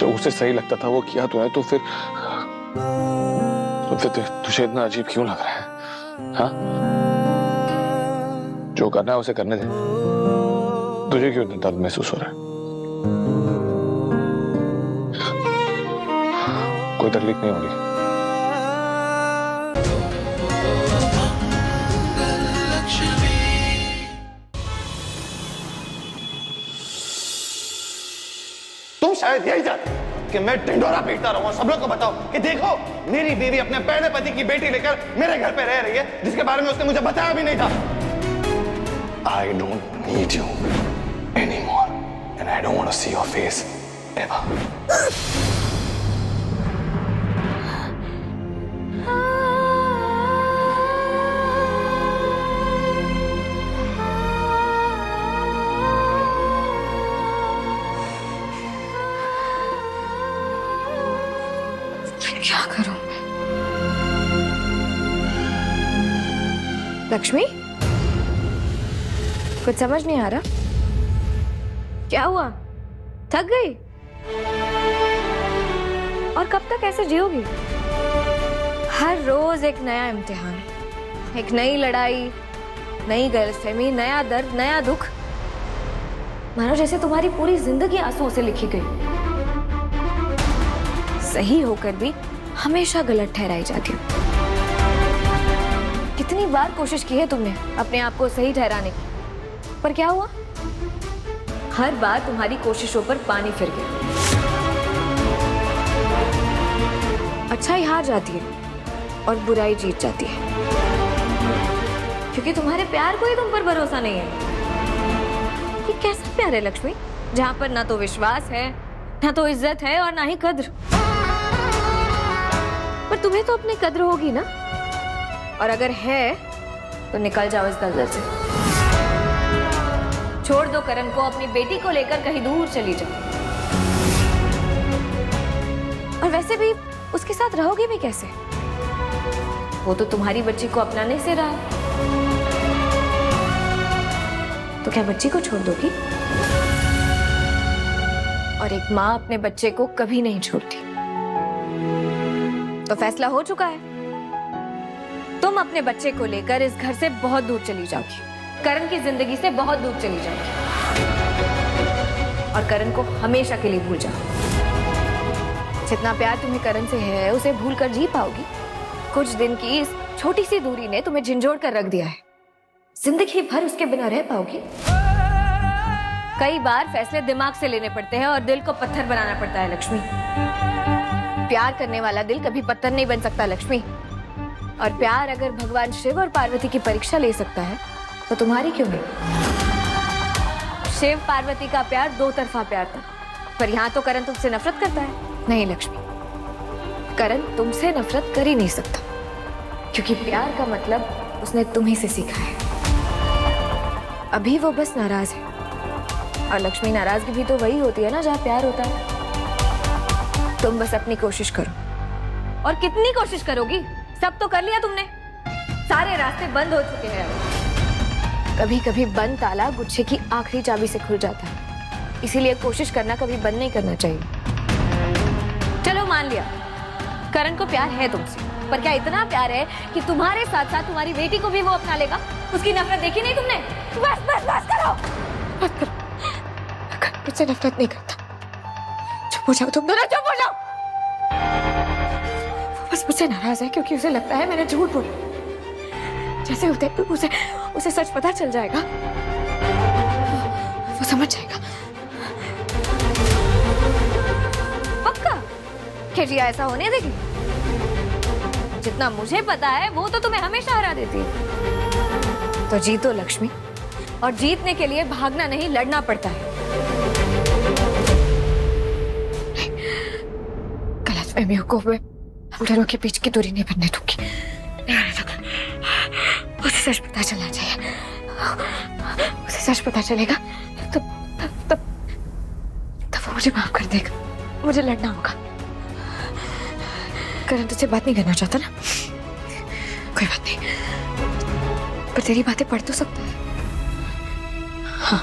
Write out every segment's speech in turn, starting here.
जो उसे सही लगता था वो किया तूने, तो फिर तुझे इतना अजीब क्यों लग रहा है? हाँ, जो करना है उसे करने दे। तुझे क्यों इतना दर्द महसूस हो रहा है? कोई तकलीफ नहीं होगी। तुम शायद यही चाहते कि मैं टिंडोरा पीटता रहूं और सब लोग को बताओ कि देखो मेरी बीवी अपने पहले पति की बेटी लेकर मेरे घर पे रह रही है, जिसके बारे में उसने मुझे बताया भी नहीं था। I don't need you anymore and I don't want to see your face ever. क्या करूं? लक्ष्मी, कुछ समझ नहीं आ रहा। क्या हुआ? थक गई? और कब तक ऐसे जियोगी? हर रोज एक नया इम्तिहान, एक नई लड़ाई, नई गलतफहमी, नया दर्द, नया दुख। मानो जैसे तुम्हारी पूरी जिंदगी आंसुओं से लिखी गई। सही होकर भी हमेशा गलत ठहराई जाती हो। कितनी बार कोशिश की है तुमने अपने आप को सही ठहराने की, पर क्या हुआ? हर बार तुम्हारी कोशिशों पर पानी फिर गया। अच्छाई हार जाती है और बुराई जीत जाती है, क्योंकि तुम्हारे प्यार को ही तुम पर भरोसा नहीं है। ये कैसा प्यार है लक्ष्मी, जहां पर ना तो विश्वास है, ना तो इज्जत है और ना ही कद्र। पर तुम्हें तो अपनी कद्र होगी ना, और अगर है तो निकल जाओ इस दलदल से। छोड़ दो करण को, अपनी बेटी को लेकर कहीं दूर चली जाओ। और वैसे भी उसके साथ रहोगे भी कैसे? वो तो तुम्हारी बच्ची को अपनाने से रहा। तो क्या बच्ची को छोड़ दोगी? और एक माँ अपने बच्चे को कभी नहीं छोड़ती। तो फैसला हो चुका है, तुम अपने बच्चे को लेकर इस घर से बहुत दूर चली जाओगी, करण की जिंदगी से बहुत दूर चली जाओगी, और करण को हमेशा के लिए भूल जाओ। जितना प्यार तुम्हें करण से है उसे भूल कर जी पाओगी? कुछ दिन की इस छोटी सी दूरी ने तुम्हें झंझोड़ कर रख दिया है। जिंदगी भर उसके बिना रह पाओगी? कई बार फैसले दिमाग से लेने पड़ते हैं और दिल को पत्थर बनाना पड़ता है लक्ष्मी। प्यार करने वाला दिल कभी पत्थर नहीं बन सकता लक्ष्मी। और प्यार अगर भगवान शिव और पार्वती की परीक्षा ले सकता है तो तुम्हारी क्यों नहीं? शिव पार्वती का प्यार दो तरफा प्यार था, पर यहाँ तो करण तुमसे नफरत करता है। नहीं लक्ष्मी, करण तुमसे नफरत कर ही नहीं सकता, क्योंकि प्यार का मतलब उसने तुम्ही से सीखा है। अभी वो बस नाराज है, और लक्ष्मी नाराजगी भी तो वही होती है ना जहाँ प्यार होता है। तुम बस अपनी कोशिश करो। और कितनी कोशिश करोगी? सब तो कर लिया तुमने, सारे रास्ते बंद हो चुके हैं। कभी कभी बंद ताला गुच्छे की आखिरी चाबी से खुल जाता है, इसीलिए कोशिश करना कभी बंद नहीं करना चाहिए। चलो मान लिया करण को प्यार है तुमसे, पर क्या इतना प्यार है कि तुम्हारे साथ साथ तुम्हारी बेटी को भी वो अपना लेगा? उसकी नफरत देखी नहीं तुमने? बस बस बस करो, बस करो। करण मुझसे नफरत नहीं करता। चुप हो जाओ तुम दोनों, चुप हो जाओ। बस मुझसे नाराज है क्योंकि उसे लगता है मैंने झूठ बोला। जैसे उसे सच पता चल जाएगा, वो समझ जाएगा। पक्का कि जिया ऐसा होने देगी? जितना मुझे पता है वो तो तुम्हें हमेशा हरा देती है। तो जीतो लक्ष्मी, और जीतने के लिए भागना नहीं लड़ना पड़ता है। गलतफहमियों को हम दोनों के बीच की दूरी नहीं बनने दूंगी। उसे सच पता चलना चाहिए। उसे सच पता चलेगा तब वो मुझे माफ कर देगा। मुझे लड़ना होगा। करण तुझसे बात नहीं करना चाहता ना? कोई बात नहीं, पर तेरी बातें पढ़ तो सकता है। हाँ।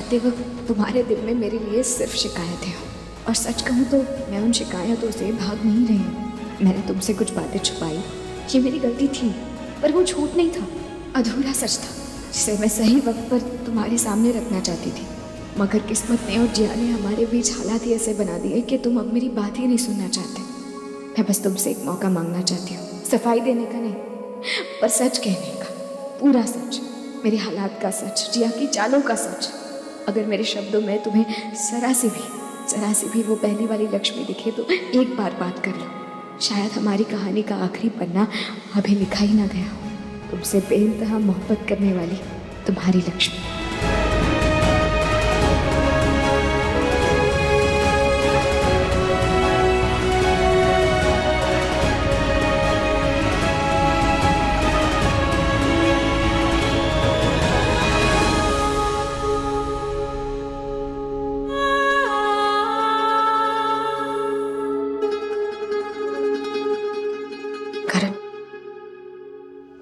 करते वक्त तुम्हारे दिल में मेरे लिए सिर्फ शिकायतें हो, और सच कहूँ तो मैं उन शिकायतों से भाग नहीं रही हूँ। मैंने तुमसे कुछ बातें छुपाई, ये मेरी गलती थी, पर वो झूठ नहीं था, अधूरा सच था जिसे मैं सही वक्त पर तुम्हारे सामने रखना चाहती थी। मगर किस्मत ने और जिया ने हमारे बीच हालात ही ऐसे बना दिए कि तुम अब मेरी बात ही नहीं सुनना चाहते। मैं बस तुमसे एक मौका मांगना चाहती हूँ, सफाई देने का नहीं, पर सच कहने का, पूरा सच, मेरे हालात का सच, जिया की चालों का सच। अगर मेरे शब्दों में तुम्हें जरा सी भी वो पहली वाली लक्ष्मी दिखे तो एक बार बात कर लो। शायद हमारी कहानी का आखिरी पन्ना अभी लिखा ही ना गया हो। तुमसे बेइंतहा मोहब्बत करने वाली तुम्हारी लक्ष्मी। करण,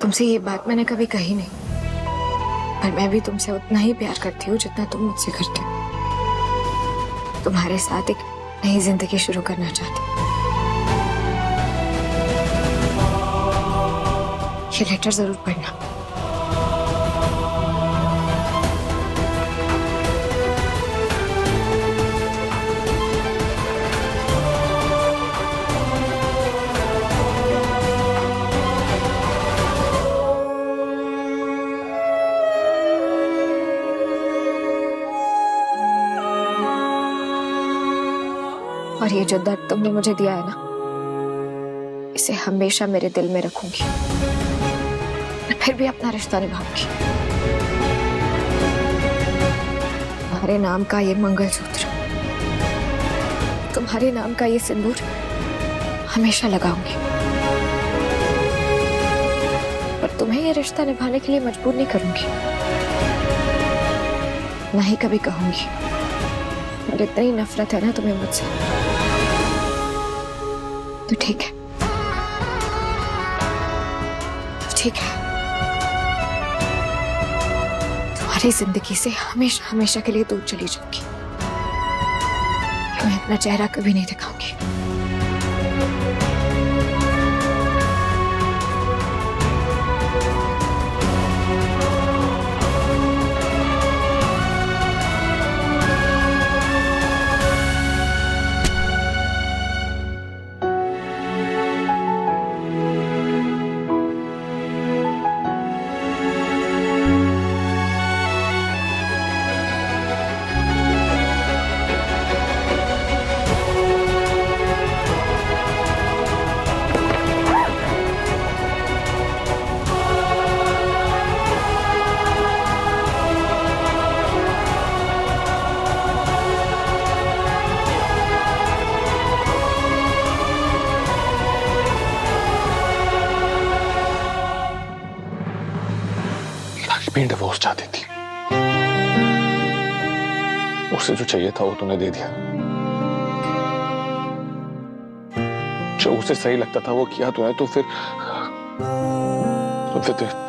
तुमसे ये बात मैंने कभी कही नहीं, पर मैं भी तुमसे उतना ही प्यार करती हूँ जितना तुम मुझसे करते हो। तुम्हारे साथ एक नई जिंदगी शुरू करना चाहती हूँ। ये लेटर जरूर पढ़ना। और ये जो दर्द तुमने मुझे दिया है ना, इसे हमेशा मेरे दिल में रखूंगी। मैं फिर भी अपना रिश्ता निभाऊंगी। तुम्हारे नाम का ये मंगलसूत्र, तुम्हारे नाम का ये सिंदूर हमेशा लगाऊंगी। पर तुम्हें ये रिश्ता निभाने के लिए मजबूर नहीं करूंगी, ना ही कभी कहूंगी। और इतनी नफरत है ना तुम्हें मुझसे, तो ठीक है, ठीक है। तुम्हारी जिंदगी से हमेशा हमेशा के लिए दूर चली जाऊंगी। मैं अपना चेहरा कभी नहीं दिखाऊंगी। लक्ष्मी डिवोर्स चाहती थी, उसे जो चाहिए था वो तूने दे दिया। जो उसे सही लगता था वो किया तूने, तो फिर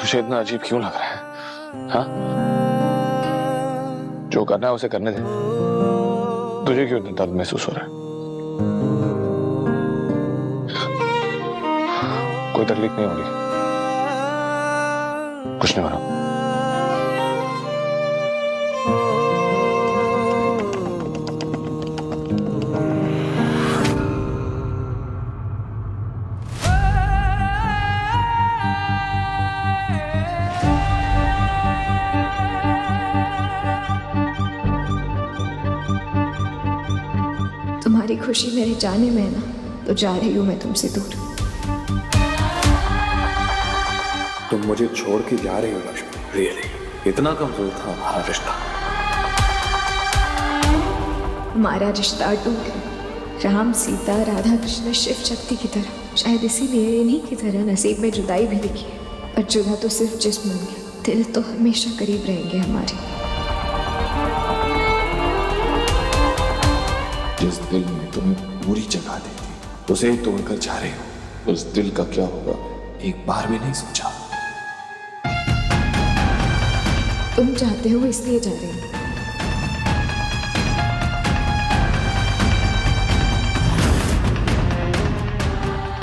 तुझे इतना अजीब क्यों लग रहा है? हाँ, जो करना है उसे करने दे। तुझे क्यों इतना दर्द महसूस हो रहा है? कोई तकलीफ नहीं होगी, कुछ नहीं हो रहा। तुम्हारी खुशी मेरे जाने में है ना, तो जा रही हूं मैं तुमसे दूर। तुम मुझे छोड़ के जा रही हो लक्ष्मी? रियली? इतना कमजोर था हमारा रिश्ता? हमारा रिश्ता अटूट है, राम सीता राधा कृष्ण शिव शक्ति की तरह। शायद इसीलिए इन्हीं की तरह नसीब में जुदाई भी लिखी है, पर जुदा तो सिर्फ जिस्म होंगे, दिल तो हमेशा करीब रहेंगे हमारे। जिस दिल ने तुम्हें पूरी जगह दी थी, उसे ही तोड़कर जा रहे हो। उस दिल का क्या होगा एक बार भी नहीं सोचा। तुम चाहते हो इसलिए जा रही हो,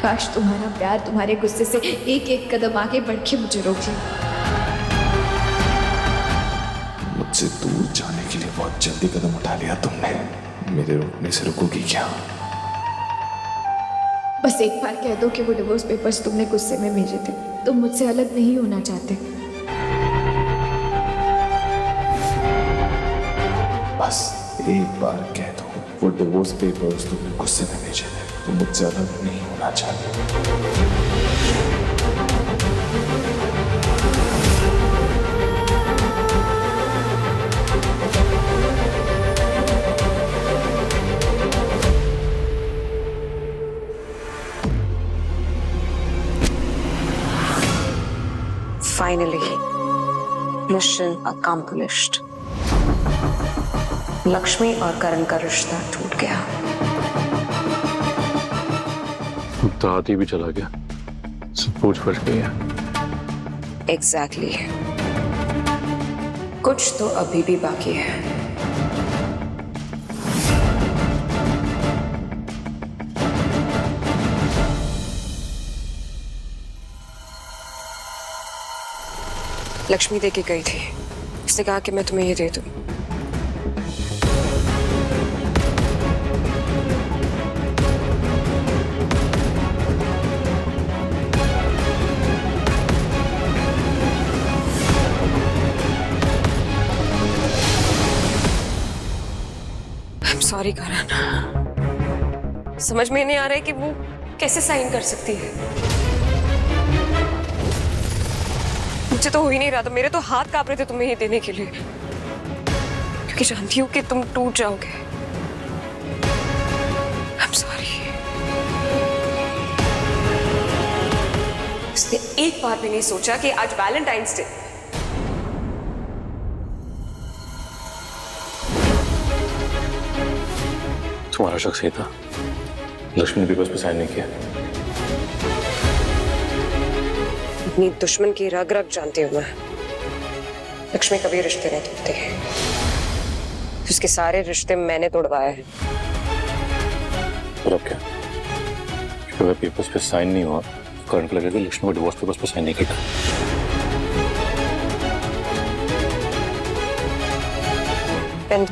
काश तुम्हारा प्यार तुम्हारे गुस्से से एक एक कदम आगे बढ़ के मुझे रोक ले। मुझसे दूर जाने के लिए बहुत जल्दी कदम उठा लिया तुमने। मेरे रोकने से रुकोगी क्या? बस एक बार कह दो कि वो डिवोर्स पेपर्स तुमने गुस्से में भेजे थे, तुम मुझसे अलग नहीं होना चाहते। बस एक बार कह दो, वो डिवोर्स पेपर्स तुमने गुस्से में भेजे थे, तुम मुझसे अलग नहीं होना चाहते। Finally, mission accomplished. लक्ष्मी और करण का रिश्ता टूट गया। दादी भी चला गया, सब पूछ पछ गई है। Exactly. कुछ तो अभी भी बाकी है। लक्ष्मी दे के गई थी, उसने कहा कि मैं तुम्हें ये दे दूं। I'm sorry करण, समझ में नहीं आ रहा है कि वो कैसे साइन कर सकती है। मुझे तो हो ही नहीं रहा था, मेरे तो हाथ कांप रहे थे तुम्हें ये देने के लिए, क्योंकि जानती हूँ कि तुम टूट जाओगे। I'm sorry। उसने एक बार भी नहीं सोचा कि आज वैलेंटाइंस डे। तुम्हारा शक सही था, लक्ष्मी ने पेपर्स पे साइन नहीं किया। अपनी दुश्मन की रग रग जानती हूं मैं। लक्ष्मी कभी रिश्ते नहीं तोड़ती, उसके सारे रिश्ते मैंने तोड़वाए हैं। और अब क्या? क्योंकि अगर पेपर्स पे साइन नहीं हुआ, करण को लगेगा लक्ष्मी को डिवोर्स पेपर्स पे साइन नहीं किया। पेन